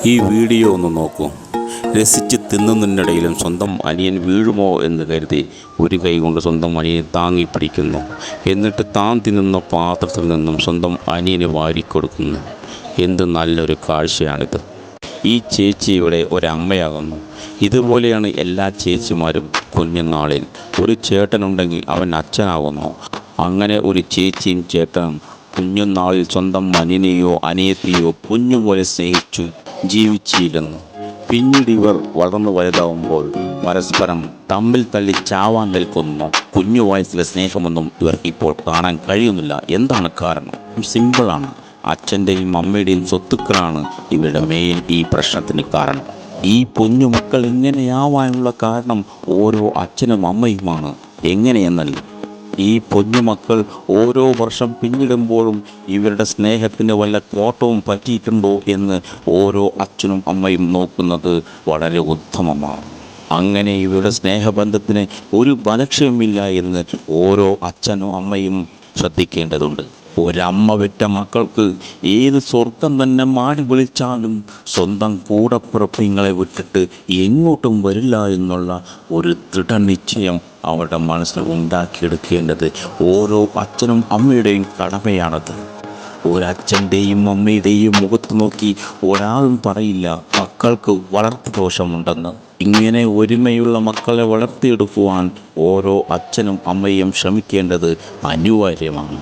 ഈ വീഡിയോ ഒന്ന് നോക്കൂ. രസിച്ച് തിന്നുന്നതിനിടയിലും സ്വന്തം അനിയൻ വീഴുമോ എന്ന് കരുതി ഒരു കൈ കൊണ്ട് സ്വന്തം അനിയനെ താങ്ങി പിടിക്കുന്നു. എന്നിട്ട് താൻ തിന്നുന്ന പാത്രത്തിൽ നിന്നും സ്വന്തം അനിയന് വാരിക്കൊടുക്കുന്നു. എന്ത് നല്ലൊരു കാഴ്ചയാണിത്. ഈ ചേച്ചി ഇവിടെ ഒരമ്മയാകുന്നു. ഇതുപോലെയാണ് എല്ലാ ചേച്ചിമാരും കുഞ്ഞുനാളിൽ. ഒരു ചേട്ടനുണ്ടെങ്കിൽ അവൻ അച്ഛനാകുന്നു. അങ്ങനെ ഒരു ചേച്ചിയും ചേട്ടനും കുഞ്ഞുനാളിൽ സ്വന്തം അനിയനെയോ അനിയത്തിയോ കുഞ്ഞുപോലെ സ്നേഹിച്ചു ജീവിച്ചിരുന്നു. പിന്നീട് ഇവർ വളർന്നു വലുതാവുമ്പോൾ പരസ്പരം തമ്മിൽ തല്ലി ചാവാൻ നിൽക്കുന്നു. കുഞ്ഞു വയസ്സിലെ സ്നേഹമൊന്നും ഇവർക്ക് ഇപ്പോൾ കാണാൻ കഴിയുന്നില്ല. എന്താണ് കാരണം? സിമ്പിളാണ്. അച്ഛൻ്റെയും അമ്മയുടെയും സ്വത്തുക്കളാണ് ഇവരുടെ മെയിൻ ഈ പ്രശ്നത്തിന് കാരണം. ഈ കുഞ്ഞുമക്കൾ ഇങ്ങനെയാവാനുള്ള കാരണം ഓരോ അച്ഛനും അമ്മയുമാണ്. എങ്ങനെയെന്നല്ല, ഈ കുഞ്ഞുമക്കൾ ഓരോ വർഷം പിന്നിടുമ്പോഴും ഇവരുടെ സ്നേഹത്തിന് വല്ല കോട്ടവും പറ്റിയിട്ടുണ്ടോ എന്ന് ഓരോ അച്ഛനും അമ്മയും നോക്കുന്നത് വളരെ ഉത്തമമാണ്. അങ്ങനെ ഇവരുടെ സ്നേഹബന്ധത്തിന് ഒരു ബലക്ഷയമില്ല എന്ന് ഓരോ അച്ഛനും അമ്മയും ശ്രദ്ധിക്കേണ്ടതുണ്ട്. ഒരമ്മ പെറ്റ മക്കൾക്ക് ഏത് സ്വർഗം തന്നെ മാടി വിളിച്ചാലും സ്വന്തം കൂടപ്പിറപ്പിങ്ങളെ വിട്ടിട്ട് എങ്ങോട്ടും വരില്ല എന്നുള്ള ഒരു ദൃഢനിശ്ചയം അവരുടെ മനസ്സിൽ ഉണ്ടാക്കിയെടുക്കേണ്ടത് ഓരോ അച്ഛനും അമ്മയുടെയും കടമയാണത്. ഒരച്ഛൻ്റെയും അമ്മയുടെയും മുഖത്ത് നോക്കി ഒരാളും പറയില്ല മക്കൾക്ക് വളർത്തു ദോഷമുണ്ടെന്ന്. ഇങ്ങനെ ഒരുമയുള്ള മക്കളെ വളർത്തിയെടുക്കുവാൻ ഓരോ അച്ഛനും അമ്മയും ശ്രമിക്കേണ്ടത് അനിവാര്യമാണ്.